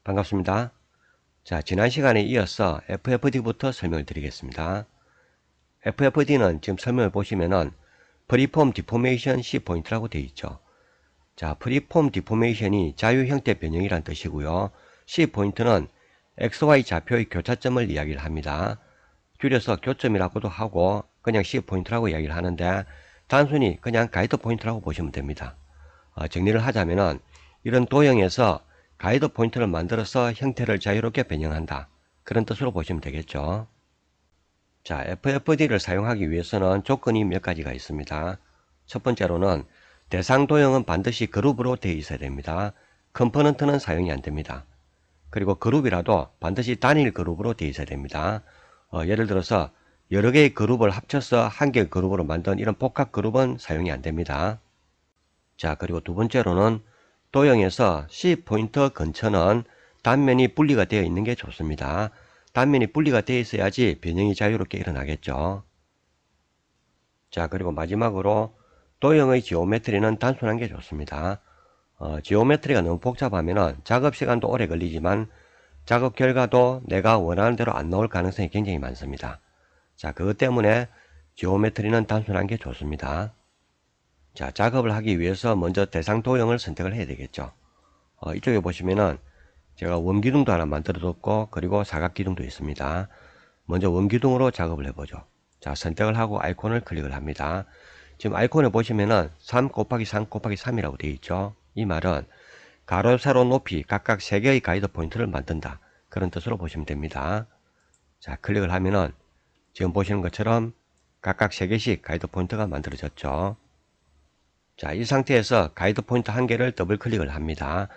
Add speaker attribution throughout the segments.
Speaker 1: 반갑습니다. 자, 지난 시간에 이어서 FFD부터 설명을 드리겠습니다. FFD는 지금 설명을 보시면은 프리폼 디포메이션 C 포인트라고 되어 있죠. 자, 프리폼 디포메이션이 자유 형태 변형이란 뜻이고요. C 포인트는 XY 좌표의 교차점을 이야기를 합니다. 줄여서 교점이라고도 하고 그냥 C 포인트라고 이야기를 하는데 단순히 그냥 가이드 포인트라고 보시면 됩니다. 정리를 하자면은 이런 도형에서 가이드 포인트를 만들어서 형태를 자유롭게 변형한다. 그런 뜻으로 보시면 되겠죠. 자, FFD를 사용하기 위해서는 조건이 몇 가지가 있습니다. 첫 번째로는 대상 도형은 반드시 그룹으로 되어 있어야 됩니다. 컴포넌트는 사용이 안 됩니다. 그리고 그룹이라도 반드시 단일 그룹으로 되어 있어야 됩니다. 예를 들어서 여러 개의 그룹을 합쳐서 한 개의 그룹으로 만든 이런 복합 그룹은 사용이 안 됩니다. 자, 그리고 두 번째로는 도형에서 C포인터 근처는 단면이 분리가 되어 있는 게 좋습니다. 단면이 분리가 되어 있어야지 변형이 자유롭게 일어나겠죠. 자, 그리고 마지막으로 도형의 지오메트리는 단순한 게 좋습니다. 지오메트리가 너무 복잡하면 작업 시간도 오래 걸리지만 작업 결과도 내가 원하는 대로 안 나올 가능성이 굉장히 많습니다. 자, 그것 때문에 지오메트리는 단순한 게 좋습니다. 자, 작업을 하기 위해서 먼저 대상 도형을 선택을 해야 되겠죠. 이쪽에 보시면은 제가 원기둥도 하나 만들어 뒀고 그리고 사각기둥도 있습니다. 먼저 원기둥으로 작업을 해보죠. 자, 선택을 하고 아이콘을 클릭을 합니다. 지금 아이콘에 보시면은 3 곱하기 3 곱하기 3이라고 되어 있죠. 이 말은 가로, 세로, 높이 각각 3개의 가이드 포인트를 만든다. 그런 뜻으로 보시면 됩니다. 자, 클릭을 하면은 지금 보시는 것처럼 각각 3개씩 가이드 포인트가 만들어졌죠. 자, 이 상태에서 가이드 포인트 한 개를 더블 클릭을 합니다.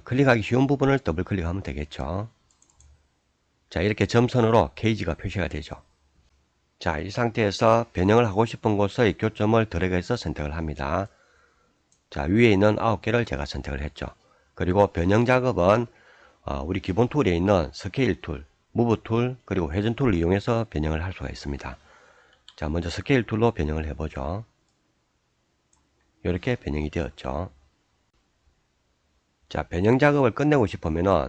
Speaker 1: 클릭하기 쉬운 부분을 더블 클릭하면 되겠죠. 자, 이렇게 점선으로 게이지가 표시가 되죠. 자, 이 상태에서 변형을 하고 싶은 곳의 교점을 드래그해서 선택을 합니다. 자, 위에 있는 9개를 제가 선택을 했죠. 그리고 변형 작업은 우리 기본 툴에 있는 스케일 툴, 무브 툴, 그리고 회전 툴을 이용해서 변형을 할 수가 있습니다. 자, 먼저 스케일 툴로 변형을 해보죠. 이렇게 변형이 되었죠. 자, 변형 작업을 끝내고 싶으면은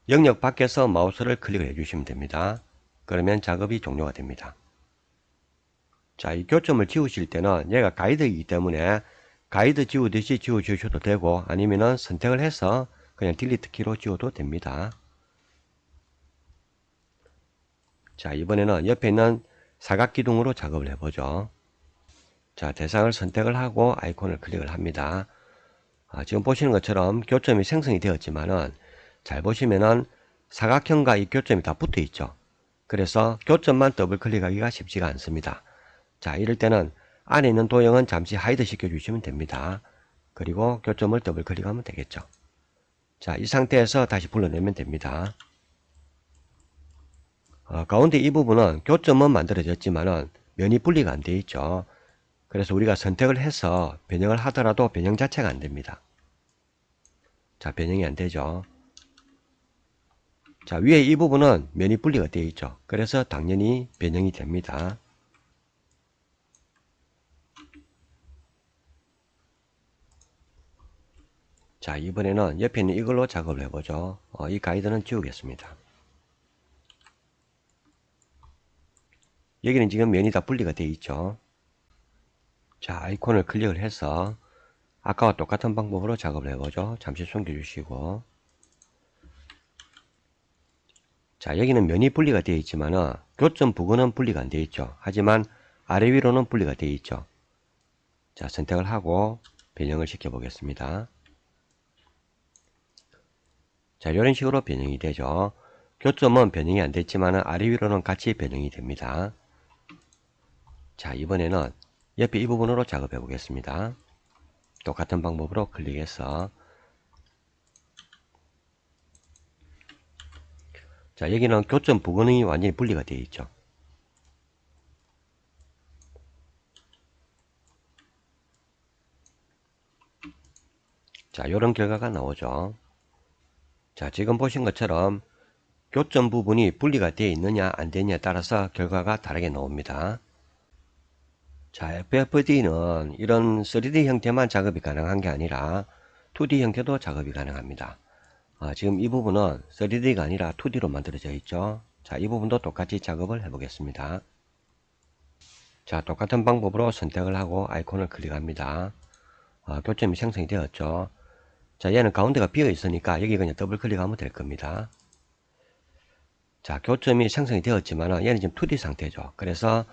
Speaker 1: 영역 밖에서 마우스를 클릭을 해주시면 됩니다. 그러면 작업이 종료가 됩니다. 자, 이 교점을 지우실 때는 얘가 가이드이기 때문에 가이드 지우듯이 지워주셔도 되고 아니면은 선택을 해서 그냥 딜리트 키로 지워도 됩니다. 자, 이번에는 옆에 있는 사각기둥으로 작업을 해보죠. 자, 대상을 선택을 하고 아이콘을 클릭을 합니다. 지금 보시는 것처럼 교점이 생성이 되었지만은 잘 보시면은 사각형과 이 교점이 다 붙어 있죠. 그래서 교점만 더블 클릭하기가 쉽지가 않습니다. 자, 이럴 때는 안에 있는 도형은 잠시 하이드 시켜 주시면 됩니다. 그리고 교점을 더블 클릭하면 되겠죠. 자, 이 상태에서 다시 불러내면 됩니다. 가운데 이 부분은 교점은 만들어졌지만은 면이 분리가 안 되어 있죠. 그래서 우리가 선택을 해서 변형을 하더라도 변형 자체가 안 됩니다. 자, 변형이 안 되죠. 자, 위에 이 부분은 면이 분리가 되어 있죠. 그래서 당연히 변형이 됩니다. 자, 이번에는 옆에 있는 이걸로 작업을 해보죠. 이 가이드는 지우겠습니다. 여기는 지금 면이 다 분리가 되어 있죠. 자, 아이콘을 클릭을 해서 아까와 똑같은 방법으로 작업을 해보죠. 잠시 숨겨주시고. 자, 여기는 면이 분리가 되어 있지만은 교점 부근은 분리가 안 되어 있죠. 하지만 아래 위로는 분리가 되어 있죠. 자, 선택을 하고 변형을 시켜 보겠습니다. 자, 이런 식으로 변형이 되죠. 교점은 변형이 안 됐지만 아래 위로는 같이 변형이 됩니다. 자, 이번에는 옆에 이 부분으로 작업해 보겠습니다. 똑같은 방법으로 클릭해서 자, 여기는 교점 부근이 완전히 분리가 되어 있죠. 자, 이런 결과가 나오죠. 자, 지금 보신 것처럼 교점 부분이 분리가 되어 있느냐 안 되느냐에 따라서 결과가 다르게 나옵니다. 자, FFD는 이런 3D 형태만 작업이 가능한 게 아니라 2D 형태도 작업이 가능합니다. 지금 이 부분은 3D가 아니라 2D로 만들어져 있죠. 자, 이 부분도 똑같이 작업을 해 보겠습니다. 자, 똑같은 방법으로 선택을 하고 아이콘을 클릭합니다. 교점이 생성이 되었죠. 자, 얘는 가운데가 비어 있으니까 여기 그냥 더블 클릭하면 될 겁니다. 자, 교점이 생성이 되었지만 얘는 지금 2D 상태죠. 그래서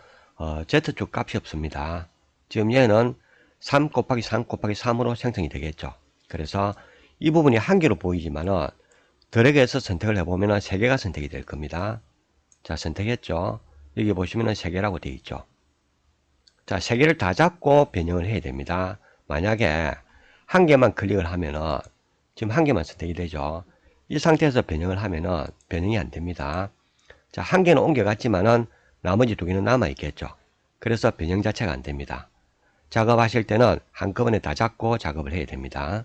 Speaker 1: Z축 값이 없습니다. 지금 얘는 3 곱하기 3 곱하기 3으로 생성이 되겠죠. 그래서 이 부분이 한 개로 보이지만은 드래그해서 선택을 해보면 3개가 선택이 될 겁니다. 자, 선택했죠. 여기 보시면 3개라고 되어 있죠. 자, 3개를 다 잡고 변형을 해야 됩니다. 만약에 한 개만 클릭을 하면은 지금 한 개만 선택이 되죠. 이 상태에서 변형을 하면은 변형이 안 됩니다. 자, 한 개는 옮겨갔지만은 나머지 2개는 남아 있겠죠. 그래서 변형 자체가 안 됩니다. 작업하실 때는 한꺼번에 다 잡고 작업을 해야 됩니다.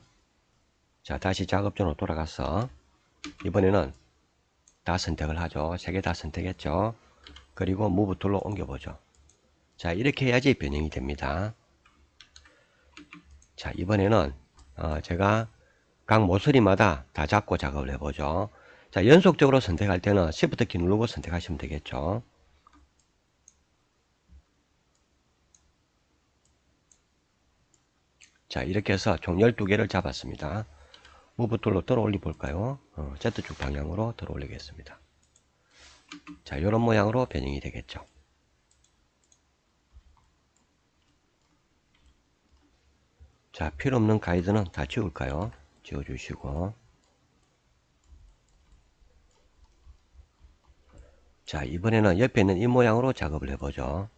Speaker 1: 자, 다시 작업존으로 돌아가서 이번에는 다 선택을 하죠. 3개 다 선택했죠. 그리고 무브 툴로 옮겨보죠. 자, 이렇게 해야지 변형이 됩니다. 자, 이번에는 제가 각 모서리마다 다 잡고 작업을 해보죠. 자, 연속적으로 선택할 때는 Shift 키 누르고 선택하시면 되겠죠. 자, 이렇게 해서 총 12개를 잡았습니다. 무브 툴로 들어 올려 볼까요? Z축 방향으로 들어 올리겠습니다. 자, 이런 모양으로 변형이 되겠죠. 자, 필요 없는 가이드는 다 지울까요? 지워주시고. 자, 이번에는 옆에 있는 이 모양으로 작업을 해보죠.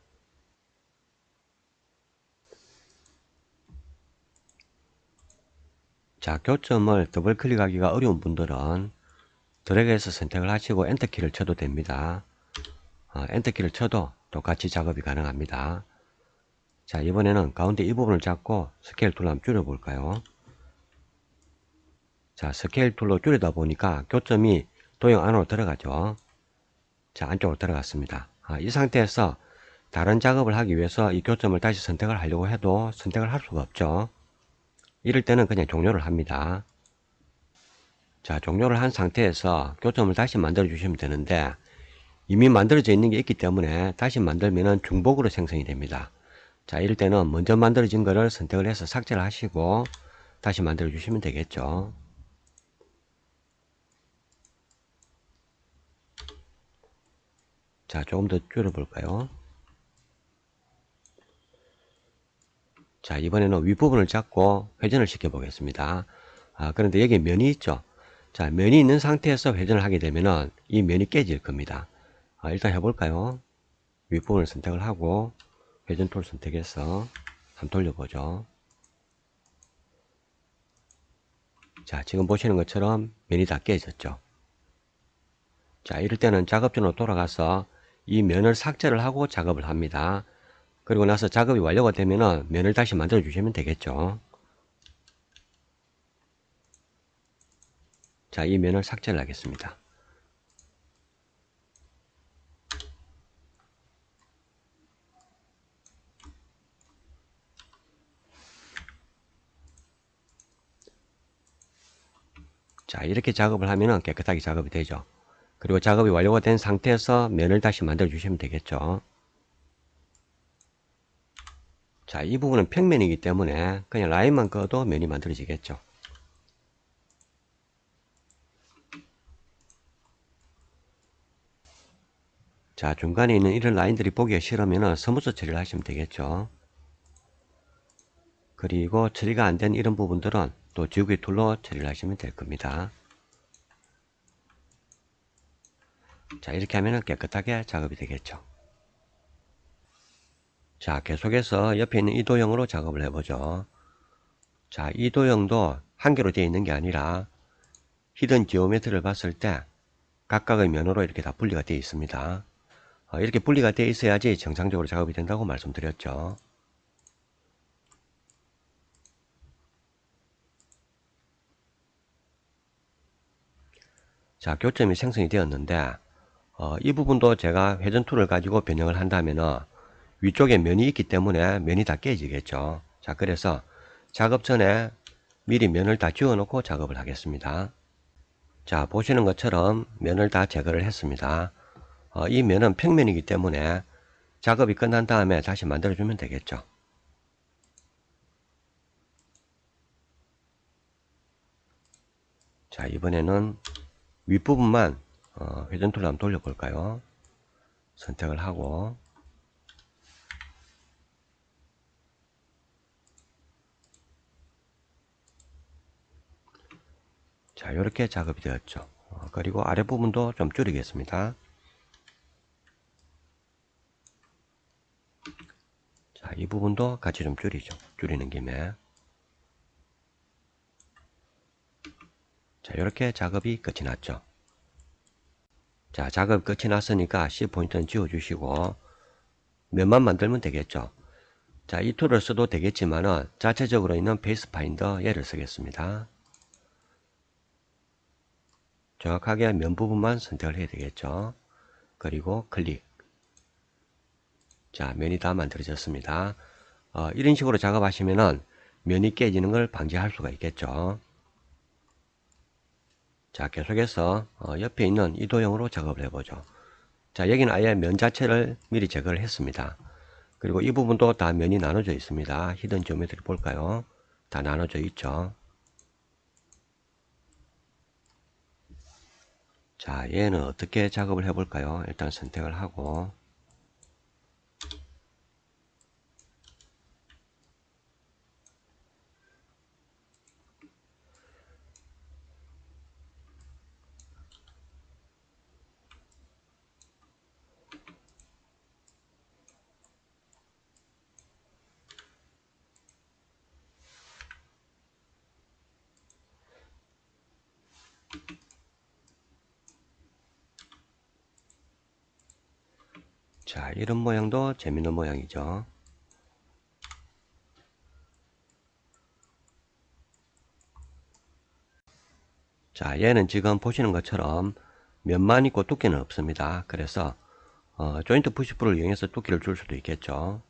Speaker 1: 자, 교점을 더블 클릭하기가 어려운 분들은 드래그해서 선택을 하시고 엔터키를 쳐도 됩니다. 엔터키를 쳐도 똑같이 작업이 가능합니다. 자, 이번에는 가운데 이 부분을 잡고 스케일 툴로 한번 줄여볼까요? 자, 스케일 툴로 줄이다 보니까 교점이 도형 안으로 들어가죠. 자, 안쪽으로 들어갔습니다. 이 상태에서 다른 작업을 하기 위해서 이 교점을 다시 선택을 하려고 해도 선택을 할 수가 없죠. 이럴 때는 그냥 종료를 합니다. 자, 종료를 한 상태에서 교점을 다시 만들어 주시면 되는데 이미 만들어져 있는 게 있기 때문에 다시 만들면 중복으로 생성이 됩니다. 자, 이럴 때는 먼저 만들어진 거를 선택을 해서 삭제를 하시고 다시 만들어 주시면 되겠죠. 자, 조금 더 줄여 볼까요? 자, 이번에는 윗부분을 잡고 회전을 시켜 보겠습니다. 그런데 여기 면이 있죠. 자, 면이 있는 상태에서 회전을 하게 되면은 이 면이 깨질 겁니다. 일단 해볼까요? 윗부분을 선택을 하고 회전 툴 선택해서 한번 돌려보죠. 자, 지금 보시는 것처럼 면이 다 깨졌죠. 자, 이럴 때는 작업존으로 돌아가서 이 면을 삭제를 하고 작업을 합니다. 그리고 나서 작업이 완료가 되면은 면을 다시 만들어 주시면 되겠죠. 자, 이 면을 삭제를 하겠습니다. 자, 이렇게 작업을 하면 깨끗하게 작업이 되죠. 그리고 작업이 완료가 된 상태에서 면을 다시 만들어 주시면 되겠죠. 자, 이 부분은 평면이기 때문에 그냥 라인만 그어도 면이 만들어지겠죠. 자, 중간에 있는 이런 라인들이 보기가 싫으면 스무스 처리를 하시면 되겠죠. 그리고 처리가 안 된 이런 부분들은 또 지우개 툴로 처리를 하시면 될 겁니다. 자, 이렇게 하면 깨끗하게 작업이 되겠죠. 자, 계속해서 옆에 있는 이 도형으로 작업을 해보죠. 자, 이 도형도 한 개로 되어 있는 게 아니라 히든 지오메트리를 봤을 때 각각의 면으로 이렇게 다 분리가 되어 있습니다. 이렇게 분리가 되어 있어야지 정상적으로 작업이 된다고 말씀드렸죠. 자, 교점이 생성이 되었는데 이 부분도 제가 회전 툴을 가지고 변형을 한다면 위쪽에 면이 있기 때문에 면이 다 깨지겠죠. 자, 그래서 작업 전에 미리 면을 다 지워 놓고 작업을 하겠습니다. 자, 보시는 것처럼 면을 다 제거를 했습니다. 이 면은 평면이기 때문에 작업이 끝난 다음에 다시 만들어주면 되겠죠. 자, 이번에는 윗부분만 회전툴로 한번 돌려볼까요? 선택을 하고, 자, 이렇게 작업이 되었죠. 그리고 아랫부분도 좀 줄이겠습니다. 자, 이 부분도 같이 좀 줄이죠. 줄이는 김에. 자, 이렇게 작업이 끝이 났죠. 자, 작업 끝이 났으니까 C포인트는 지워주시고 면만 만들면 되겠죠. 자, 이 툴을 써도 되겠지만은 자체적으로 있는 베이스 파인더 얘를 쓰겠습니다. 정확하게 면 부분만 선택을 해야 되겠죠. 그리고 클릭. 자, 면이 다 만들어졌습니다. 이런 식으로 작업하시면은 면이 깨지는 걸 방지할 수가 있겠죠. 자, 계속해서 옆에 있는 이 도형으로 작업을 해보죠. 자, 여기는 아예 면 자체를 미리 제거를 했습니다. 그리고 이 부분도 다 면이 나눠져 있습니다. 히든 지오메트리 볼까요? 다 나눠져 있죠. 자, 얘는 어떻게 작업을 해볼까요? 일단 선택을 하고, 자, 이런 모양도 재밌는 모양이죠. 자, 얘는 지금 보시는 것처럼 면만 있고 두께는 없습니다. 그래서 조인트 푸시풀을 이용해서 두께를 줄 수도 있겠죠.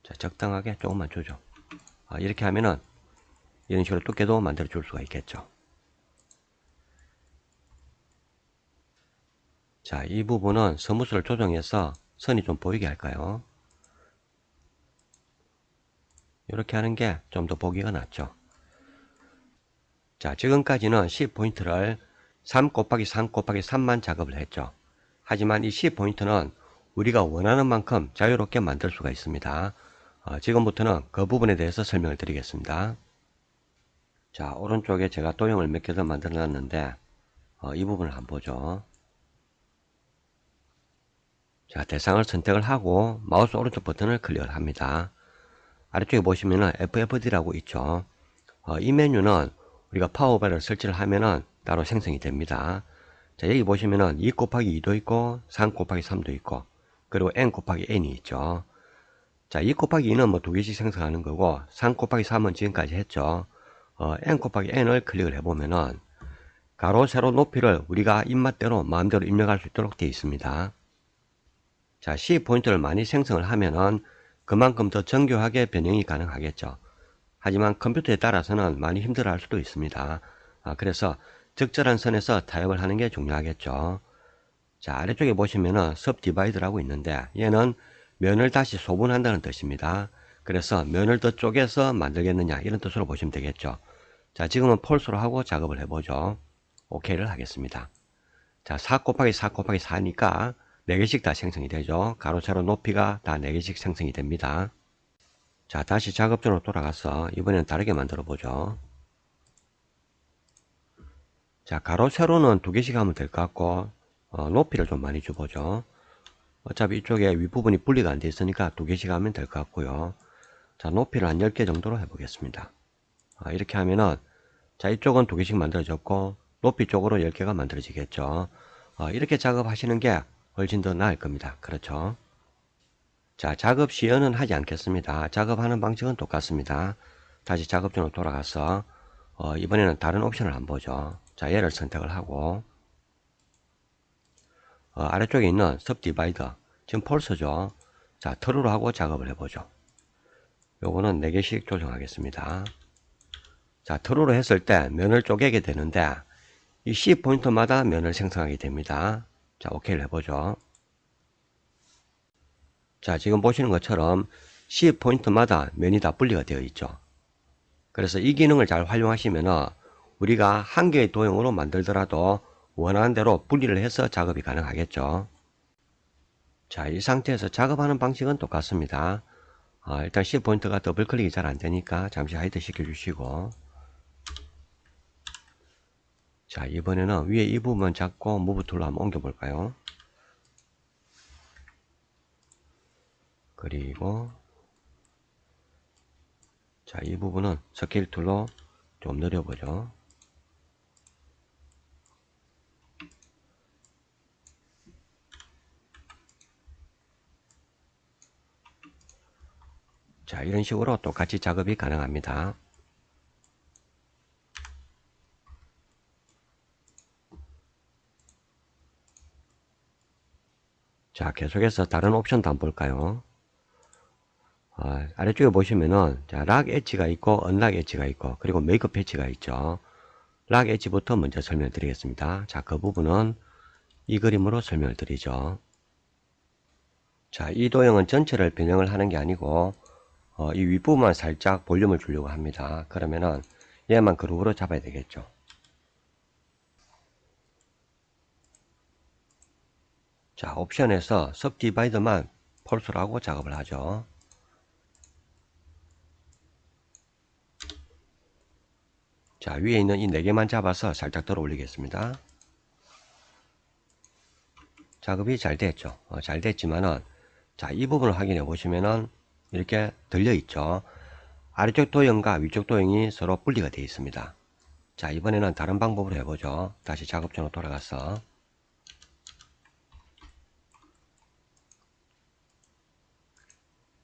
Speaker 1: 자, 적당하게 조금만 주죠. 이렇게 하면은 이런 식으로 두께도 만들어 줄 수가 있겠죠. 자, 이 부분은 스무스를 조정해서 선이 좀 보이게 할까요? 이렇게 하는 게 좀 더 보기가 낫죠. 자, 지금까지는 C포인트를 3 곱하기 3 곱하기 3만 작업을 했죠. 하지만 이 C포인트는 우리가 원하는 만큼 자유롭게 만들 수가 있습니다. 지금부터는 그 부분에 대해서 설명을 드리겠습니다. 자, 오른쪽에 제가 도형을 몇 개 더 만들어 놨는데 이 부분을 한번 보죠. 자, 대상을 선택을 하고 마우스 오른쪽 버튼을 클릭을 합니다. 아래쪽에 보시면은 FFD라고 있죠. 이 메뉴는 우리가 파워오버를 설치를 하면은 따로 생성이 됩니다. 자, 여기 보시면은 2 곱하기 2도 있고 3 곱하기 3도 있고 그리고 n 곱하기 n이 있죠. 자, 2 곱하기 2는 뭐 두 개씩 생성하는 거고 3 곱하기 3은 지금까지 했죠. n 곱하기 n을 클릭을 해보면은 가로 세로 높이를 우리가 입맛대로 마음대로 입력할 수 있도록 되어 있습니다. 자, C 포인트를 많이 생성을 하면은 그만큼 더 정교하게 변형이 가능하겠죠. 하지만 컴퓨터에 따라서는 많이 힘들어 할 수도 있습니다. 그래서 적절한 선에서 타협을 하는 게 중요하겠죠. 자, 아래쪽에 보시면은 subdivide라고 있는데 얘는 면을 다시 소분한다는 뜻입니다. 그래서 면을 더 쪼개서 만들겠느냐 이런 뜻으로 보시면 되겠죠. 자, 지금은 폴스로 하고 작업을 해보죠. OK를 하겠습니다. 자, 4 곱하기 4 곱하기 4니까 4개씩 다 생성이 되죠. 가로 세로 높이가 다 4개씩 생성이 됩니다. 자, 다시 작업전으로 돌아가서 이번에는 다르게 만들어 보죠. 자, 가로 세로는 2개씩 하면 될 것 같고 높이를 좀 많이 줘보죠. 어차피 이쪽에 윗부분이 분리가 안 되어 있으니까 2개씩 하면 될 것 같고요. 자, 높이를 한 10개 정도로 해보겠습니다. 이렇게 하면은 자, 이쪽은 2개씩 만들어졌고 높이 쪽으로 10개가 만들어지겠죠. 이렇게 작업하시는 게 훨씬 더 나을 겁니다. 그렇죠? 자, 작업 시연은 하지 않겠습니다. 작업하는 방식은 똑같습니다. 다시 작업전으로 돌아가서 이번에는 다른 옵션을 한번 보죠. 자, 얘를 선택을 하고 아래쪽에 있는 subdivider 지금 폴스죠. 자, 트루로 하고 작업을 해보죠. 요거는 4개씩 조정하겠습니다. 자, 트루로 했을 때 면을 쪼개게 되는데 이 C포인트마다 면을 생성하게 됩니다. 자, OK를 해보죠. 자, 지금 보시는 것처럼 C포인트마다 면이 다 분리가 되어 있죠. 그래서 이 기능을 잘 활용하시면 우리가 한 개의 도형으로 만들더라도 원하는 대로 분리를 해서 작업이 가능하겠죠. 자, 이 상태에서 작업하는 방식은 똑같습니다. 일단 C포인트가 더블 클릭이 잘 안되니까 잠시 하이드 시켜주시고, 자, 이번에는 위에 이 부분 잡고 무브 툴로 한번 옮겨볼까요? 그리고 자, 이 부분은 스케일 툴로 좀 늘려보죠. 자, 이런 식으로 똑같이 작업이 가능합니다. 자, 계속해서 다른 옵션도 한번 볼까요? 아래쪽에 보시면은 자, 락 엣지가 있고 언락 엣지가 있고 그리고 메이크업 패치가 있죠. 락 엣지부터 먼저 설명드리겠습니다. 자, 그 부분은 이 그림으로 설명을 드리죠. 자, 이 도형은 전체를 변형을 하는 게 아니고 이 윗부분만 살짝 볼륨을 주려고 합니다. 그러면은 얘만 그룹으로 잡아야 되겠죠. 자, 옵션에서 सब디바이더만 폴스로 하고 작업을 하죠. 자, 위에 있는 이 4개만 잡아서 살짝 들어 올리겠습니다. 작업이 잘 됐죠. 잘 됐지만은 자, 이 부분을 확인해 보시면은 이렇게 들려 있죠. 아래쪽 도형과 위쪽 도형이 서로 분리가 되어 있습니다. 자, 이번에는 다른 방법으로 해보죠. 다시 작업장으로 돌아가서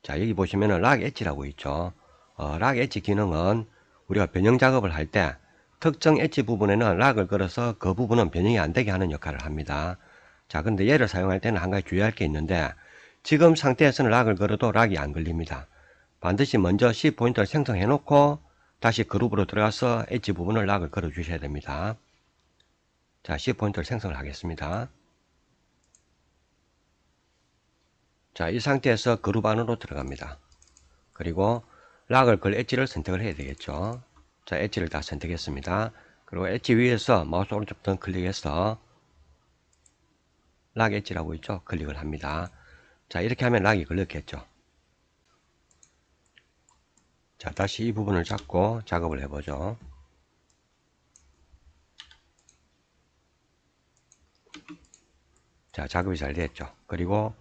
Speaker 1: 자, 여기 보시면은 락 엣지라고 있죠. 락 엣지 기능은 우리가 변형 작업을 할 때 특정 엣지 부분에는 락을 걸어서 그 부분은 변형이 안 되게 하는 역할을 합니다. 자, 근데 얘를 사용할 때는 한 가지 주의할 게 있는데 지금 상태에서는 락을 걸어도 락이 안 걸립니다. 반드시 먼저 C 포인트를 생성해 놓고 다시 그룹으로 들어가서 엣지 부분을 락을 걸어 주셔야 됩니다. 자, C 포인트를 생성을 하겠습니다. 자, 이 상태에서 그룹 안으로 들어갑니다. 그리고 락을 걸 엣지를 선택을 해야 되겠죠. 자, 엣지를 다 선택했습니다. 그리고 엣지 위에서 마우스 오른쪽 버튼 클릭해서 락 엣지라고 있죠. 클릭을 합니다. 자, 이렇게 하면 락이 걸렸겠죠. 자, 다시 이 부분을 잡고 작업을 해보죠. 자, 작업이 잘 됐죠. 그리고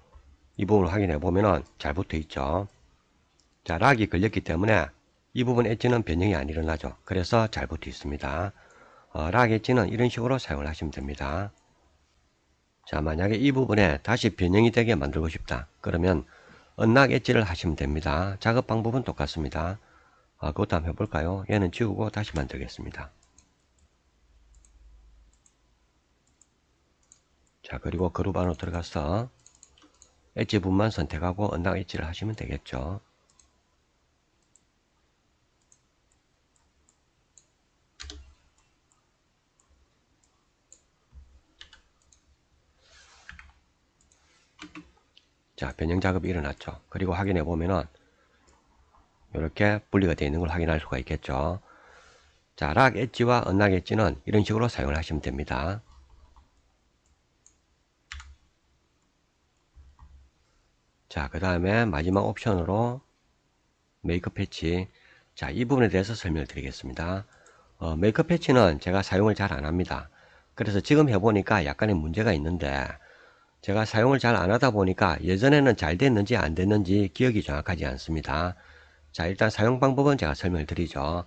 Speaker 1: 이 부분을 확인해 보면은 잘 붙어 있죠. 자, 락이 걸렸기 때문에 이 부분 엣지는 변형이 안 일어나죠. 그래서 잘 붙어 있습니다. 락 엣지는 이런 식으로 사용을 하시면 됩니다. 자, 만약에 이 부분에 다시 변형이 되게 만들고 싶다. 그러면 언락 엣지를 하시면 됩니다. 작업 방법은 똑같습니다. 그것도 한번 해볼까요? 얘는 지우고 다시 만들겠습니다. 자, 그리고 그룹 안으로 들어가서 엣지 부분만 선택하고 언락 엣지를 하시면 되겠죠. 자, 변형 작업이 일어났죠. 그리고 확인해 보면은 이렇게 분리가 되어 있는 걸 확인할 수가 있겠죠. 자, 락 엣지와 언락 엣지는 이런 식으로 사용을 하시면 됩니다. 자, 그 다음에 마지막 옵션으로 메이크업 패치. 자, 이 부분에 대해서 설명을 드리겠습니다. 메이크업 패치는 제가 사용을 잘 안 합니다. 그래서 지금 해보니까 약간의 문제가 있는데 제가 사용을 잘 안 하다 보니까 예전에는 잘 됐는지 안 됐는지 기억이 정확하지 않습니다. 자, 일단 사용 방법은 제가 설명을 드리죠.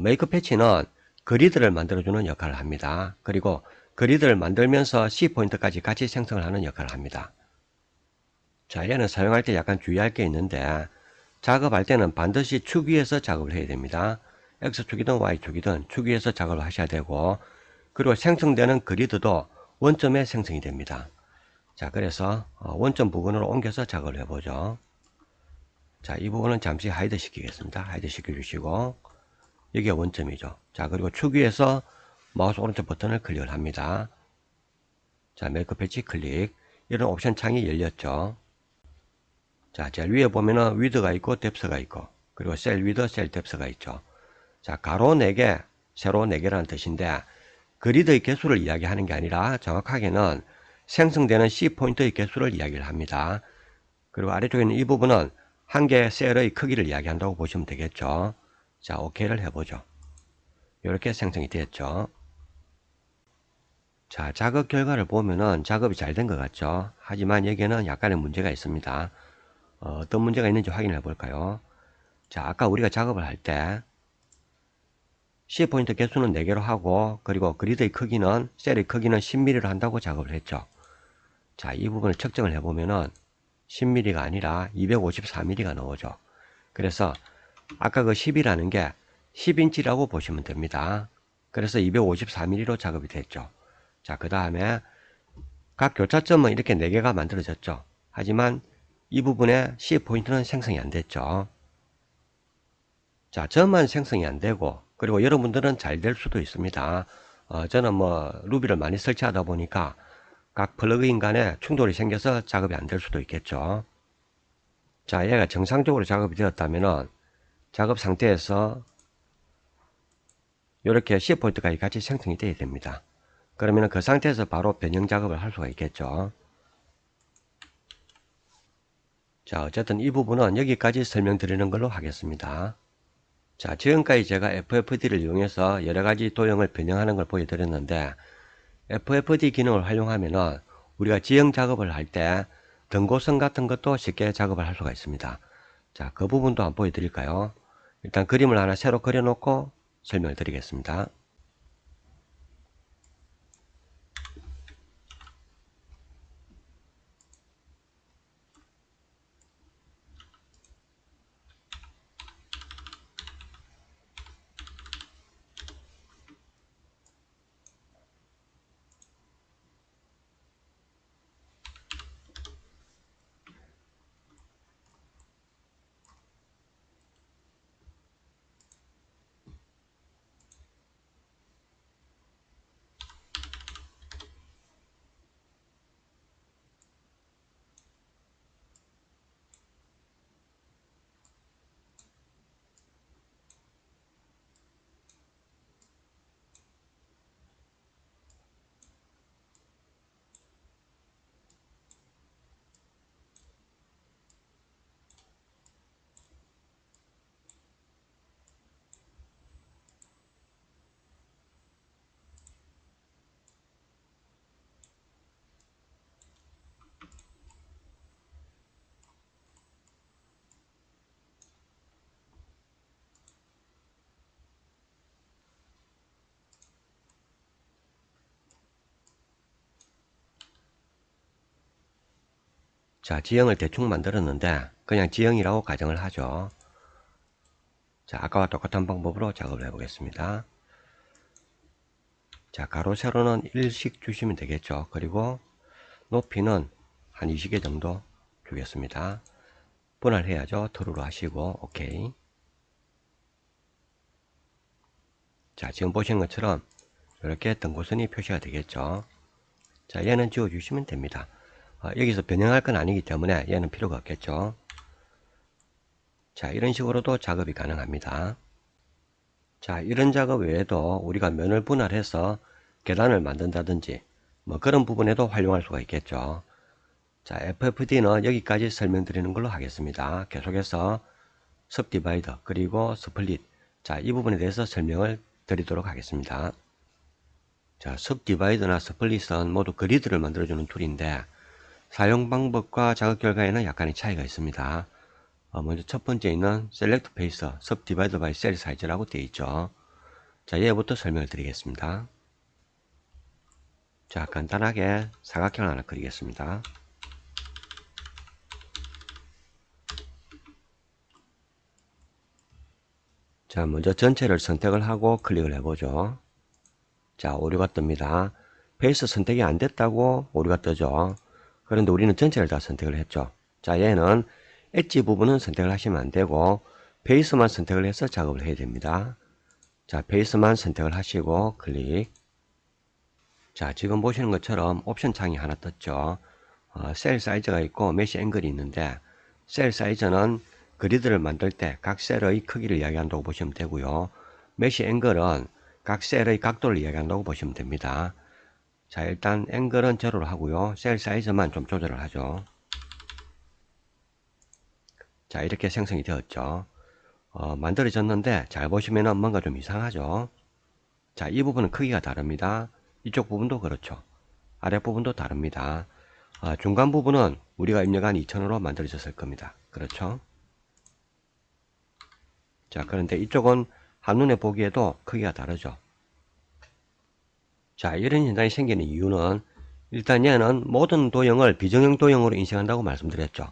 Speaker 1: 메이크업 패치는 그리드를 만들어주는 역할을 합니다. 그리고 그리드를 만들면서 C포인트까지 같이 생성을 하는 역할을 합니다. 자, 얘는 사용할 때 약간 주의할 게 있는데 작업할 때는 반드시 축 위에서 작업을 해야 됩니다. X축이든 Y축이든 축 위에서 작업을 하셔야 되고 그리고 생성되는 그리드도 원점에 생성이 됩니다. 자, 그래서 원점 부근으로 옮겨서 작업을 해보죠. 자, 이 부분은 잠시 하이드 시키겠습니다. 하이드 시켜주시고, 여기가 원점이죠. 자, 그리고 축 위에서 마우스 오른쪽 버튼을 클릭을 합니다. 자, 메이크 패치 클릭. 이런 옵션 창이 열렸죠. 자, 제일 위에 보면은 위드가 있고 뎁스가 있고, 그리고 셀 위드, 셀 뎁스가 있죠. 자, 가로 4개, 세로 4개라는 뜻인데, 그리드의 개수를 이야기하는 게 아니라 정확하게는 생성되는 C포인트의 개수를 이야기를 합니다. 그리고 아래쪽에 있는 이 부분은 한 개의 셀의 크기를 이야기한다고 보시면 되겠죠. 자, OK를 해보죠. 이렇게 생성이 되었죠. 자, 작업 결과를 보면은 작업이 잘 된 것 같죠. 하지만 여기에는 약간의 문제가 있습니다. 어떤 문제가 있는지 확인해 볼까요? 자, 아까 우리가 작업을 할 때 C포인트 개수는 4개로 하고, 그리고 그리드의 크기는, 셀의 크기는 10mm로 한다고 작업을 했죠. 자, 이 부분을 측정을 해보면은 10mm가 아니라 254mm가 나오죠. 그래서 아까 그 10이라는 게 10인치라고 보시면 됩니다. 그래서 254mm로 작업이 됐죠. 자, 그 다음에 각 교차점은 이렇게 4개가 만들어졌죠. 하지만 이 부분에 C포인트는 생성이 안 됐죠. 자, 저만 생성이 안 되고, 그리고 여러분들은 잘 될 수도 있습니다. 저는 루비를 많이 설치하다 보니까 각 플러그인 간에 충돌이 생겨서 작업이 안 될 수도 있겠죠. 자, 얘가 정상적으로 작업이 되었다면은 작업 상태에서 이렇게 C포인트까지 같이 생성이 되어야 됩니다. 그러면 그 상태에서 바로 변형 작업을 할 수가 있겠죠. 자, 어쨌든 이 부분은 여기까지 설명드리는 걸로 하겠습니다. 자, 지금까지 제가 FFD를 이용해서 여러가지 도형을 변형하는 걸 보여드렸는데, FFD 기능을 활용하면은 우리가 지형 작업을 할 때 등고선 같은 것도 쉽게 작업을 할 수가 있습니다. 자, 그 부분도 한번 보여드릴까요? 일단 그림을 하나 새로 그려놓고 설명을 드리겠습니다. 자, 지형을 대충 만들었는데 그냥 지형이라고 가정을 하죠. 자, 아까와 똑같은 방법으로 작업을 해보겠습니다. 자, 가로 세로는 1씩 주시면 되겠죠. 그리고 높이는 한 20개 정도 주겠습니다. 분할해야죠. 트루로 하시고 오케이. 자, 지금 보시는 것처럼 이렇게 등고선이 표시가 되겠죠. 자, 얘는 지워주시면 됩니다. 여기서 변형할 건 아니기 때문에 얘는 필요가 없겠죠. 자, 이런 식으로도 작업이 가능합니다. 자, 이런 작업 외에도 우리가 면을 분할해서 계단을 만든다든지 그런 부분에도 활용할 수가 있겠죠. 자, FFD는 여기까지 설명드리는 걸로 하겠습니다. 계속해서 सब디바이더 그리고 스플릿, 자, 이 부분에 대해서 설명을 드리도록 하겠습니다. 자, सब디바이더나 스플릿은 모두 그리드를 만들어주는 툴인데 사용 방법과 작업 결과에는 약간의 차이가 있습니다. 먼저 첫 번째 있는 Select Face, Subdivide by Cell Size라고 되어 있죠. 자, 얘부터 설명을 드리겠습니다. 자, 간단하게 사각형을 하나 그리겠습니다. 자, 먼저 전체를 선택을 하고 클릭을 해보죠. 자, 오류가 뜹니다. 페이스 선택이 안 됐다고 오류가 뜨죠. 그런데 우리는 전체를 다 선택을 했죠. 자, 얘는 엣지 부분은 선택을 하시면 안 되고 베이스만 선택을 해서 작업을 해야 됩니다. 자, 베이스만 선택을 하시고 클릭. 자, 지금 보시는 것처럼 옵션 창이 하나 떴죠. 셀 사이즈가 있고 메쉬 앵글이 있는데 셀 사이즈는 그리드를 만들 때 각 셀의 크기를 이야기한다고 보시면 되고요. 메쉬 앵글은 각 셀의 각도를 이야기한다고 보시면 됩니다. 자, 일단 앵글은 제로로 하고요. 셀 사이즈만 좀 조절을 하죠. 자, 이렇게 생성이 되었죠. 만들어졌는데 잘 보시면은 뭔가 좀 이상하죠. 자, 이 부분은 크기가 다릅니다. 이쪽 부분도 그렇죠. 아랫부분도 다릅니다. 중간 부분은 우리가 입력한 2000으로 만들어졌을 겁니다. 그렇죠? 자, 그런데 이쪽은 한눈에 보기에도 크기가 다르죠. 자, 이런 현상이 생기는 이유는 일단 얘는 모든 도형을 비정형 도형으로 인식한다고 말씀드렸죠.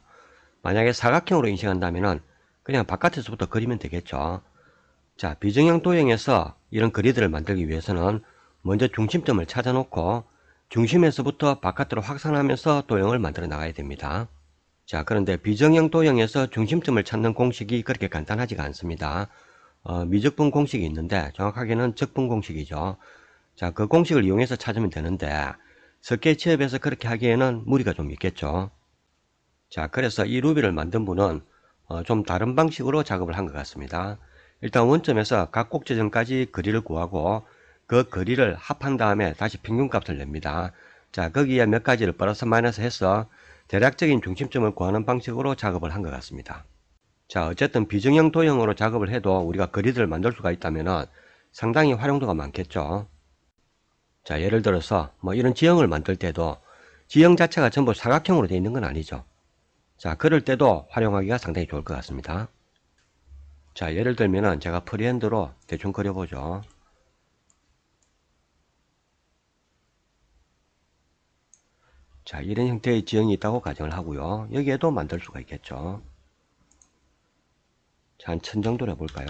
Speaker 1: 만약에 사각형으로 인식한다면 그냥 바깥에서부터 그리면 되겠죠. 자, 비정형 도형에서 이런 그리드를 만들기 위해서는 먼저 중심점을 찾아놓고 중심에서부터 바깥으로 확산하면서 도형을 만들어 나가야 됩니다. 자, 그런데 비정형 도형에서 중심점을 찾는 공식이 그렇게 간단하지가 않습니다. 미적분 공식이 있는데 정확하게는 적분 공식이죠. 자, 그 공식을 이용해서 찾으면 되는데 스케치업에서 그렇게 하기에는 무리가 좀 있겠죠. 자, 그래서 이 루비를 만든 분은 좀 다른 방식으로 작업을 한 것 같습니다. 일단 원점에서 각 꼭지점까지 거리를 구하고 그 거리를 합한 다음에 다시 평균값을 냅니다. 자, 거기에 몇 가지를 플러스 마이너스 해서 대략적인 중심점을 구하는 방식으로 작업을 한 것 같습니다. 자, 어쨌든 비정형 도형으로 작업을 해도 우리가 거리들을 만들 수가 있다면 상당히 활용도가 많겠죠. 자, 예를 들어서 뭐 이런 지형을 만들 때도 지형 자체가 전부 사각형으로 되어 있는 건 아니죠. 자, 그럴 때도 활용하기가 상당히 좋을 것 같습니다. 자, 예를 들면은 제가 프리핸드로 대충 그려보죠. 자, 이런 형태의 지형이 있다고 가정을 하고요. 여기에도 만들 수가 있겠죠. 자, 한 1000 정도로 해볼까요?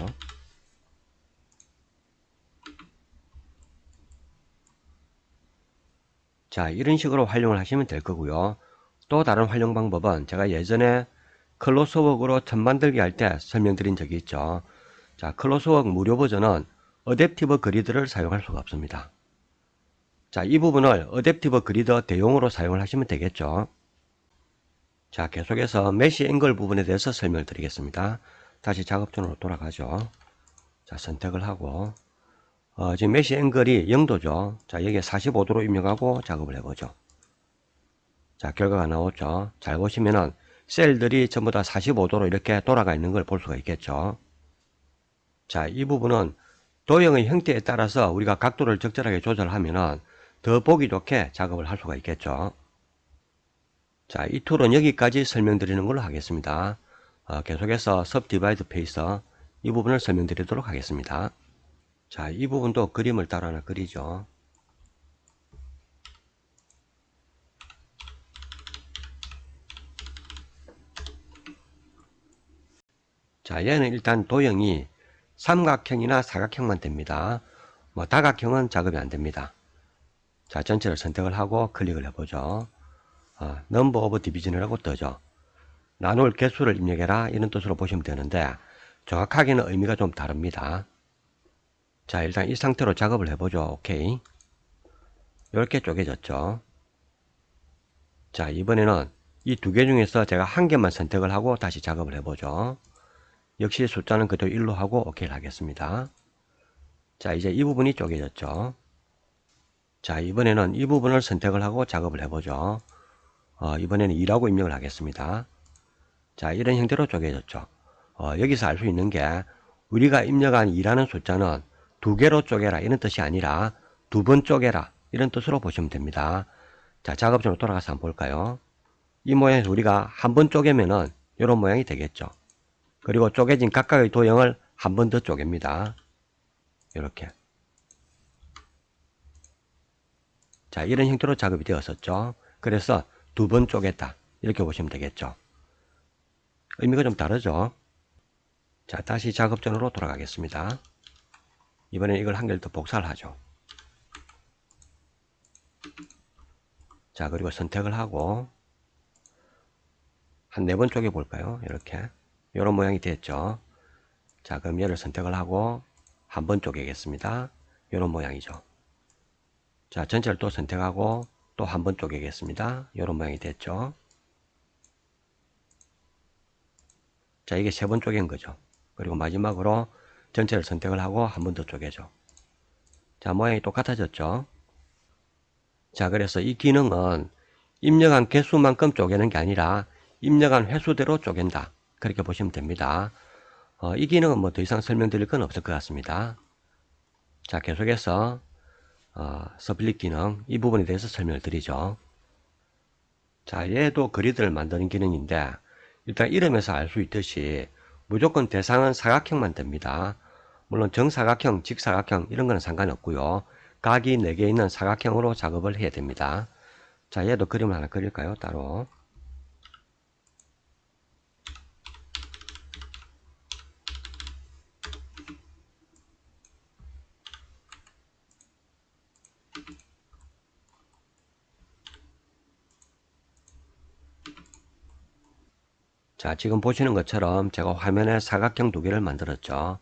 Speaker 1: 자, 이런 식으로 활용을 하시면 될 거고요. 또 다른 활용 방법은 제가 예전에 클로스웍으로 천 만들기 할 때 설명드린 적이 있죠. 자, 클로스웍 무료 버전은 어댑티브 그리드를 사용할 수가 없습니다. 자, 이 부분을 어댑티브 그리드 대용으로 사용을 하시면 되겠죠. 자, 계속해서 메쉬 앵글 부분에 대해서 설명을 드리겠습니다. 다시 작업존으로 돌아가죠. 자, 선택을 하고 지금 메쉬 앵글이 0도죠. 자, 여기에 45도로 입력하고 작업을 해보죠. 자, 결과가 나오죠. 잘 보시면은 셀들이 전부 다 45도로 이렇게 돌아가 있는 걸 볼 수가 있겠죠. 자, 이 부분은 도형의 형태에 따라서 우리가 각도를 적절하게 조절하면은 더 보기 좋게 작업을 할 수가 있겠죠. 자, 이 툴은 여기까지 설명드리는 걸로 하겠습니다. 계속해서 Subdivide Pacer 이 부분을 설명드리도록 하겠습니다. 자, 이 부분도 그림을 따로 하나 그리죠. 자, 얘는 일단 도형이 삼각형이나 사각형만 됩니다. 뭐 다각형은 작업이 안 됩니다. 자, 전체를 선택을 하고 클릭을 해보죠. Number of Division이라고 뜨죠. 나눌 개수를 입력해라 이런 뜻으로 보시면 되는데 정확하게는 의미가 좀 다릅니다. 자, 일단 이 상태로 작업을 해보죠. 오케이. 이렇게 쪼개졌죠. 자, 이번에는 이 두 개 중에서 제가 한 개만 선택을 하고 다시 작업을 해보죠. 역시 숫자는 그대로 1로 하고 오케이를 하겠습니다. 자, 이제 이 부분이 쪼개졌죠. 자, 이번에는 이 부분을 선택을 하고 작업을 해보죠. 이번에는 2라고 입력을 하겠습니다. 자, 이런 형태로 쪼개졌죠. 여기서 알 수 있는 게 우리가 입력한 2라는 숫자는 두 개로 쪼개라 이런 뜻이 아니라 두 번 쪼개라 이런 뜻으로 보시면 됩니다. 자, 작업적으로 돌아가서 한번 볼까요? 이 모양에서 우리가 한 번 쪼개면은 이런 모양이 되겠죠. 그리고 쪼개진 각각의 도형을 한 번 더 쪼갭니다. 이렇게. 자, 이런 형태로 작업이 되었었죠. 그래서 두 번 쪼갰다 이렇게 보시면 되겠죠. 의미가 좀 다르죠. 자, 다시 작업전으로 돌아가겠습니다. 이번엔 이걸 한 개를 더 복사를 하죠. 자, 그리고 선택을 하고 한 4번 쪼개 볼까요? 이렇게. 이런 모양이 됐죠. 자, 그럼 얘를 선택을 하고 한 번 쪼개겠습니다. 이런 모양이죠. 자, 전체를 또 선택하고 또 한 번 쪼개겠습니다. 이런 모양이 됐죠. 자, 이게 3번 쪼갠 거죠. 그리고 마지막으로 전체를 선택을 하고 한 번 더 쪼개죠. 자, 모양이 똑같아졌죠. 자, 그래서 이 기능은 입력한 개수만큼 쪼개는 게 아니라 입력한 횟수대로 쪼갠다. 그렇게 보시면 됩니다. 이 기능은 뭐 더 이상 설명드릴 건 없을 것 같습니다. 자, 계속해서 스플릿 기능 이 부분에 대해서 설명을 드리죠. 자, 얘도 그리드를 만드는 기능인데 일단 이름에서 알 수 있듯이 무조건 대상은 사각형만 됩니다. 물론 정사각형, 직사각형 이런 거는 상관없고요. 각이 4개 있는 사각형으로 작업을 해야 됩니다. 자, 얘도 그림을 하나 그릴까요? 따로. 자, 지금 보시는 것처럼 제가 화면에 사각형 2개를 만들었죠.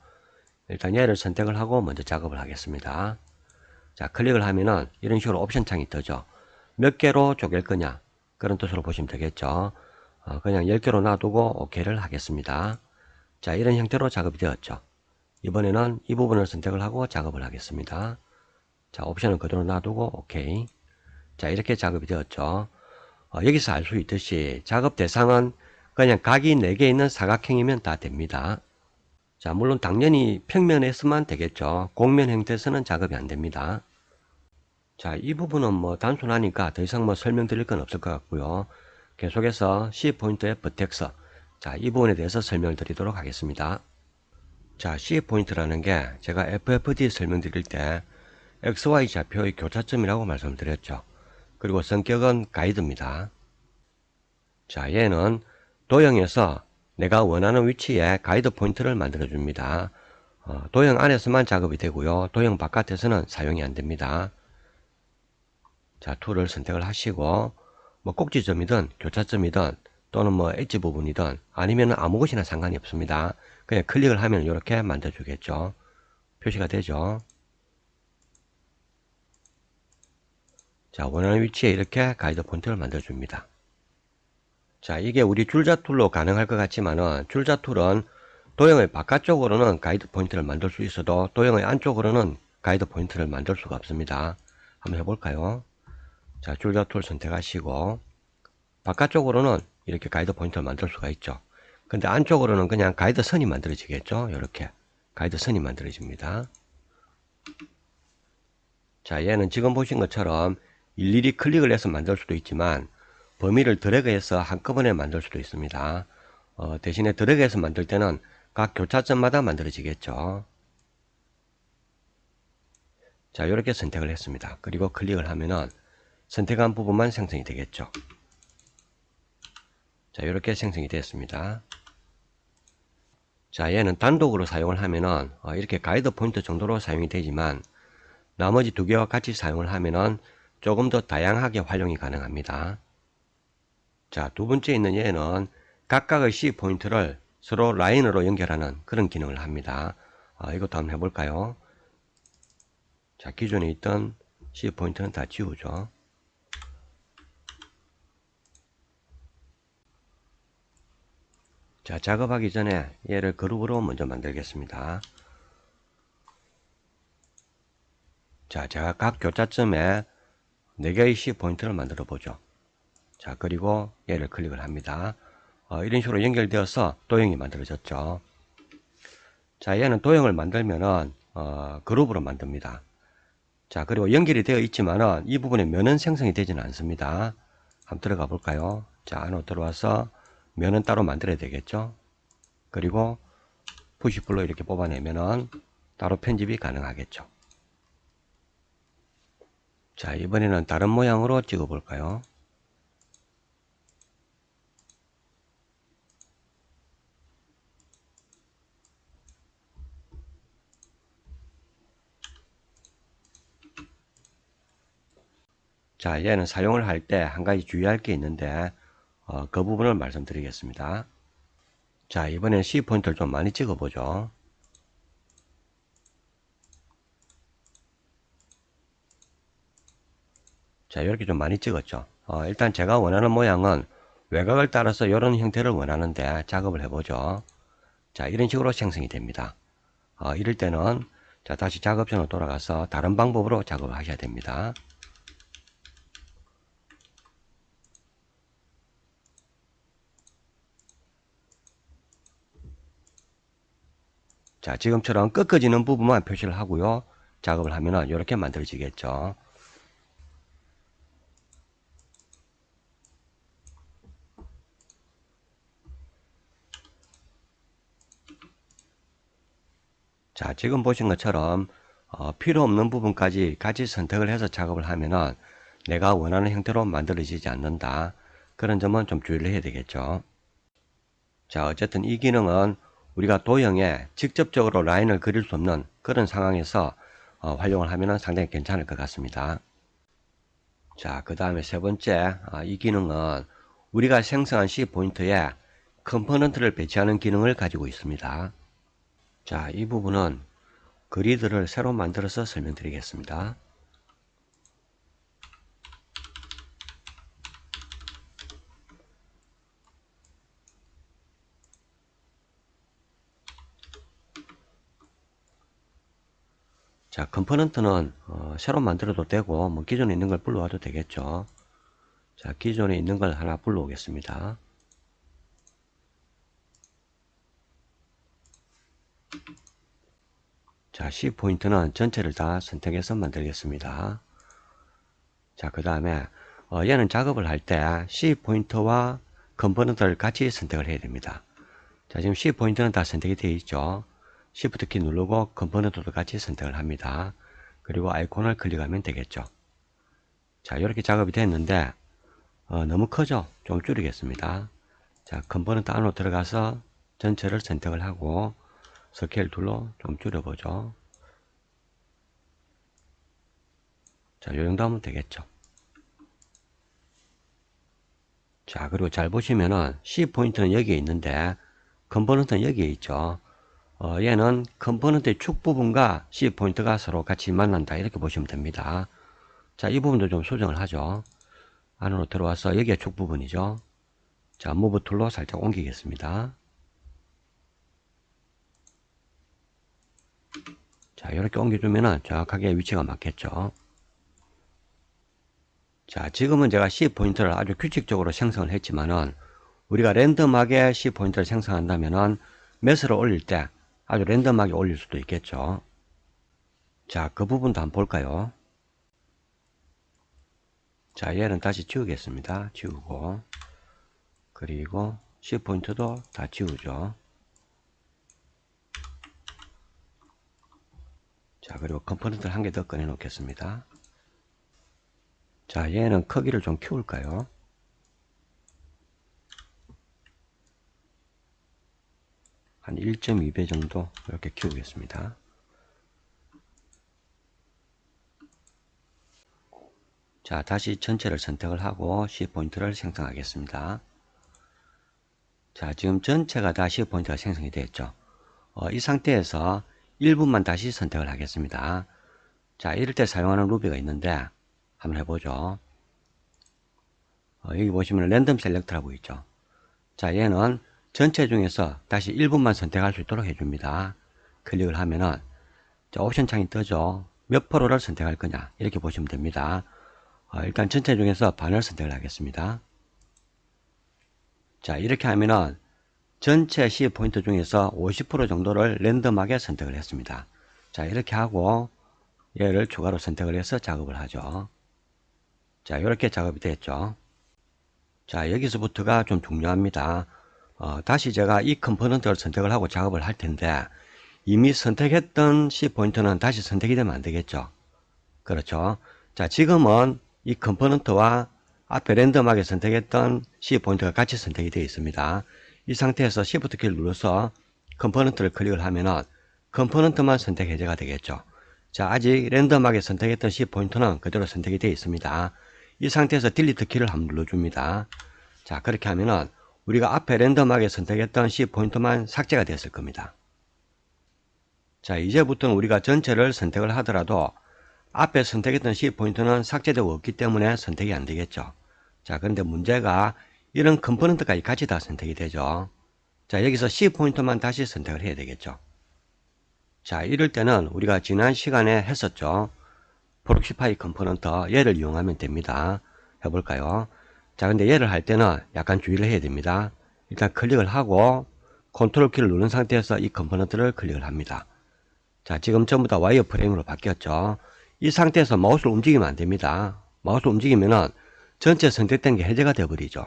Speaker 1: 일단 얘를 선택을 하고 먼저 작업을 하겠습니다. 자, 클릭을 하면은 이런 식으로 옵션 창이 뜨죠. 몇 개로 쪼갤 거냐 그런 뜻으로 보시면 되겠죠. 그냥 10개로 놔두고 OK를 하겠습니다. 자, 이런 형태로 작업이 되었죠. 이번에는 이 부분을 선택을 하고 작업을 하겠습니다. 자, 옵션을 그대로 놔두고 OK. 자, 이렇게 작업이 되었죠. 여기서 알 수 있듯이 작업 대상은 그냥 각이 4개 있는 사각형이면 다 됩니다. 자, 물론 당연히 평면에서만 되겠죠. 곡면 형태에서는 작업이 안 됩니다. 자, 이 부분은 뭐 단순하니까 더 이상 뭐 설명드릴 건 없을 것 같고요. 계속해서 C포인트의 버텍스. 자, 이 부분에 대해서 설명을 드리도록 하겠습니다. 자, C포인트라는 게 제가 FFD 설명드릴 때 XY 좌표의 교차점이라고 말씀드렸죠. 그리고 성격은 가이드입니다. 자, 얘는 도형에서 내가 원하는 위치에 가이드 포인트를 만들어 줍니다. 도형 안에서만 작업이 되고요. 도형 바깥에서는 사용이 안 됩니다. 자, 툴을 선택을 하시고 뭐 꼭지점이든 교차점이든 또는 뭐 엣지 부분이든 아니면 아무 것이나 상관이 없습니다. 그냥 클릭을 하면 이렇게 만들어 주겠죠. 표시가 되죠. 자, 원하는 위치에 이렇게 가이드 포인트를 만들어 줍니다. 자, 이게 우리 줄자 툴로 가능할 것 같지만은 줄자 툴은 도형의 바깥쪽으로는 가이드 포인트를 만들 수 있어도 도형의 안쪽으로는 가이드 포인트를 만들 수가 없습니다. 한번 해볼까요? 자, 줄자 툴 선택하시고 바깥쪽으로는 이렇게 가이드 포인트를 만들 수가 있죠. 근데 안쪽으로는 그냥 가이드 선이 만들어지겠죠. 이렇게 가이드 선이 만들어집니다. 자, 얘는 지금 보신 것처럼 일일이 클릭을 해서 만들 수도 있지만 범위를 드래그해서 한꺼번에 만들 수도 있습니다. 대신에 드래그해서 만들 때는 각 교차점마다 만들어지겠죠. 자, 이렇게 선택을 했습니다. 그리고 클릭을 하면은 선택한 부분만 생성이 되겠죠. 자, 이렇게 생성이 되었습니다. 자, 얘는 단독으로 사용을 하면은 이렇게 가이드 포인트 정도로 사용이 되지만 나머지 2개와 같이 사용을 하면은 조금 더 다양하게 활용이 가능합니다. 자, 두 번째 있는 얘는 각각의 C 포인트를 서로 라인으로 연결하는 그런 기능을 합니다. 이것도 한번 해볼까요? 자, 기존에 있던 C 포인트는 다 지우죠. 자, 작업하기 전에 얘를 그룹으로 먼저 만들겠습니다. 자, 제가 각 교차점에 4개의 C 포인트를 만들어 보죠. 자, 그리고 얘를 클릭을 합니다. 이런 식으로 연결되어서 도형이 만들어졌죠. 자, 얘는 도형을 만들면은 그룹으로 만듭니다. 자, 그리고 연결이 되어 있지만은 이 부분에 면은 생성이 되지는 않습니다. 한번 들어가 볼까요? 자, 안으로 들어와서 면은 따로 만들어야 되겠죠. 그리고 푸시블로 이렇게 뽑아내면은 따로 편집이 가능하겠죠. 자, 이번에는 다른 모양으로 찍어 볼까요? 자, 얘는 사용을 할 때 한 가지 주의할 게 있는데 그 부분을 말씀드리겠습니다. 자, 이번엔 C 포인트를 좀 많이 찍어보죠. 자, 이렇게 좀 많이 찍었죠. 일단 제가 원하는 모양은 외곽을 따라서 이런 형태를 원하는데 작업을 해보죠. 자, 이런 식으로 생성이 됩니다. 이럴 때는 자, 다시 작업선으로 돌아가서 다른 방법으로 작업을 하셔야 됩니다. 자, 지금처럼 꺾어지는 부분만 표시를 하고요. 작업을 하면은 이렇게 만들어지겠죠. 자, 지금 보신 것처럼 필요 없는 부분까지 같이 선택을 해서 작업을 하면은 내가 원하는 형태로 만들어지지 않는다. 그런 점은 좀 주의를 해야 되겠죠. 자, 어쨌든 이 기능은 우리가 도형에 직접적으로 라인을 그릴 수 없는 그런 상황에서 활용을 하면 상당히 괜찮을 것 같습니다. 자, 그 다음에 세 번째, 이 기능은 우리가 생성한 C 포인트에 컴포넌트를 배치하는 기능을 가지고 있습니다. 자, 이 부분은 그리드를 새로 만들어서 설명드리겠습니다. 자, 컴포넌트는 새로 만들어도 되고 뭐 기존에 있는 걸 불러와도 되겠죠. 자, 기존에 있는 걸 하나 불러오겠습니다. 자, C 포인트는 전체를 다 선택해서 만들겠습니다. 자, 그 다음에 얘는 작업을 할 때 C 포인트와 컴포넌트를 같이 선택을 해야 됩니다. 자, 지금 C 포인트는 다 선택이 되어 있죠. Shift 키 누르고 컴포넌트도 같이 선택을 합니다. 그리고 아이콘을 클릭하면 되겠죠. 자, 이렇게 작업이 됐는데 너무 크죠? 좀 줄이겠습니다. 자, 컴포넌트 안으로 들어가서 전체를 선택을 하고 스케일 툴로 좀 줄여보죠. 자, 요 정도 하면 되겠죠. 자, 그리고 잘 보시면은 C 포인트는 여기에 있는데 컴포넌트는 여기에 있죠. 얘는 컴포넌트의 축 부분과 C 포인트가 서로 같이 만난다 이렇게 보시면 됩니다. 자, 이 부분도 좀 수정을 하죠. 안으로 들어와서 여기가 축 부분이죠. 자, 무브 툴로 살짝 옮기겠습니다. 자, 이렇게 옮겨주면은 정확하게 위치가 맞겠죠. 자, 지금은 제가 C 포인트를 아주 규칙적으로 생성을 했지만은 우리가 랜덤하게 C 포인트를 생성한다면은 매스를 올릴 때 아주 랜덤하게 올릴 수도 있겠죠. 자, 그 부분도 한번 볼까요? 자, 얘는 다시 지우겠습니다. 지우고 그리고 C 포인트도 다 지우죠. 자, 그리고 컴포넌트를 한 개 더 꺼내 놓겠습니다. 자, 얘는 크기를 좀 키울까요? 한 1.2배 정도 이렇게 키우겠습니다. 자, 다시 전체를 선택을 하고 C 포인트를 생성하겠습니다. 자, 지금 전체가 다 C 포인트가 생성이 되었죠. 이 상태에서 일부만 다시 선택을 하겠습니다. 자, 이럴 때 사용하는 루비가 있는데 한번 해보죠. 여기 보시면 랜덤 셀렉트라고 있죠. 자, 얘는 전체 중에서 다시 일부만 선택할 수 있도록 해줍니다. 클릭을 하면은 자, 옵션 창이 뜨죠. 몇 프로를 선택할 거냐 이렇게 보시면 됩니다. 일단 전체 중에서 반을 선택을 하겠습니다. 자, 이렇게 하면은 전체 C 포인트 중에서 50% 정도를 랜덤하게 선택을 했습니다. 자, 이렇게 하고 얘를 추가로 선택을 해서 작업을 하죠. 자, 이렇게 작업이 됐죠. 자, 여기서부터가 좀 중요합니다. 다시 제가 이 컴포넌트를 선택을 하고 작업을 할 텐데 이미 선택했던 C 포인트는 다시 선택이 되면 안 되겠죠. 그렇죠. 자, 지금은 이 컴포넌트와 앞에 랜덤하게 선택했던 C 포인트가 같이 선택이 되어 있습니다. 이 상태에서 Shift 키를 눌러서 컴포넌트를 클릭을 하면은 컴포넌트만 선택 해제가 되겠죠. 자, 아직 랜덤하게 선택했던 C 포인트는 그대로 선택이 되어 있습니다. 이 상태에서 딜리트 키를 한번 눌러줍니다. 자, 그렇게 하면은 우리가 앞에 랜덤하게 선택했던 C포인트만 삭제가 됐을 겁니다. 자, 이제부터는 우리가 전체를 선택을 하더라도 앞에 선택했던 C포인트는 삭제되고 없기 때문에 선택이 안 되겠죠. 자, 그런데 문제가 이런 컴포넌트까지 같이 다 선택이 되죠. 자, 여기서 C포인트만 다시 선택을 해야 되겠죠. 자, 이럴 때는 우리가 지난 시간에 했었죠. 프록시파이 컴포넌트, 얘를 이용하면 됩니다. 해볼까요? 자, 근데 얘를 할 때는 약간 주의를 해야 됩니다. 일단 클릭을 하고 컨트롤 키를 누른 상태에서 이 컴포넌트를 클릭을 합니다. 자, 지금 전부 다 와이어 프레임으로 바뀌었죠. 이 상태에서 마우스를 움직이면 안 됩니다. 마우스를 움직이면은 전체 선택된 게 해제가 되어버리죠.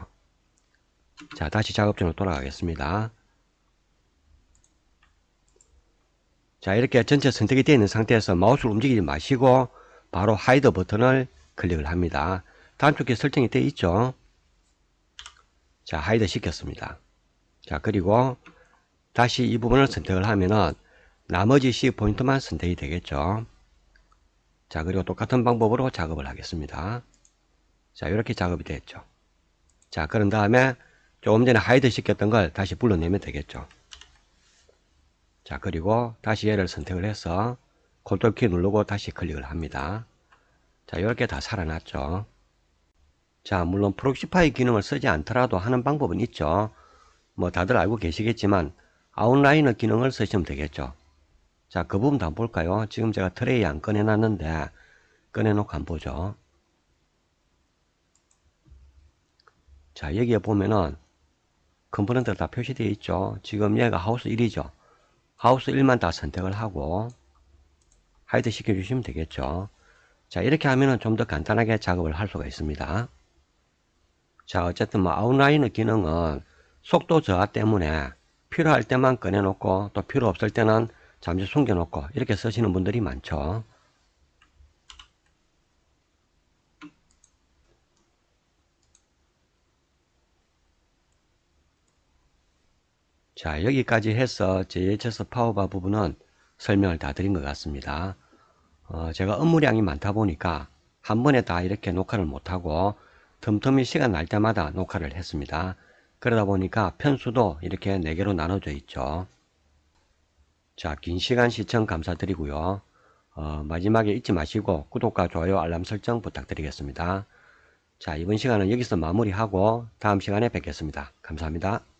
Speaker 1: 자, 다시 작업전으로 돌아가겠습니다. 자, 이렇게 전체 선택이 되어 있는 상태에서 마우스를 움직이지 마시고 바로 하이드 버튼을 클릭을 합니다. 다음 쪽에 설정이 되어 있죠. 자, 하이드 시켰습니다. 자, 그리고 다시 이 부분을 선택을 하면은 나머지 C 포인트만 선택이 되겠죠. 자, 그리고 똑같은 방법으로 작업을 하겠습니다. 자, 이렇게 작업이 됐죠. 자, 그런 다음에 조금 전에 하이드 시켰던 걸 다시 불러내면 되겠죠. 자, 그리고 다시 얘를 선택을 해서 컨트롤 키 누르고 다시 클릭을 합니다. 자, 이렇게 다 살아났죠. 자, 물론 프록시파이 기능을 쓰지 않더라도 하는 방법은 있죠. 뭐 다들 알고 계시겠지만 아웃라이너 기능을 쓰시면 되겠죠. 자, 그 부분도 한번 볼까요? 지금 제가 트레이 안 꺼내놨는데 꺼내놓고 한번 보죠. 자, 여기에 보면은 컴포넌트가 다 표시되어 있죠. 지금 얘가 하우스 1이죠. 하우스 1만 다 선택을 하고 하이드 시켜주시면 되겠죠. 자, 이렇게 하면은 좀 더 간단하게 작업을 할 수가 있습니다. 자, 어쨌든 뭐 아웃라이너 기능은 속도 저하 때문에 필요할 때만 꺼내놓고 또 필요 없을 때는 잠시 숨겨놓고 이렇게 쓰시는 분들이 많죠. 자, 여기까지 해서 JHS 파워바 부분은 설명을 다 드린 것 같습니다. 제가 업무량이 많다 보니까 한 번에 다 이렇게 녹화를 못하고 틈틈이 시간 날 때마다 녹화를 했습니다. 그러다 보니까 편수도 이렇게 4개로 나눠져 있죠. 자, 긴 시간 시청 감사드리고요. 마지막에 잊지 마시고 구독과 좋아요 알람 설정 부탁드리겠습니다. 자, 이번 시간은 여기서 마무리하고 다음 시간에 뵙겠습니다. 감사합니다.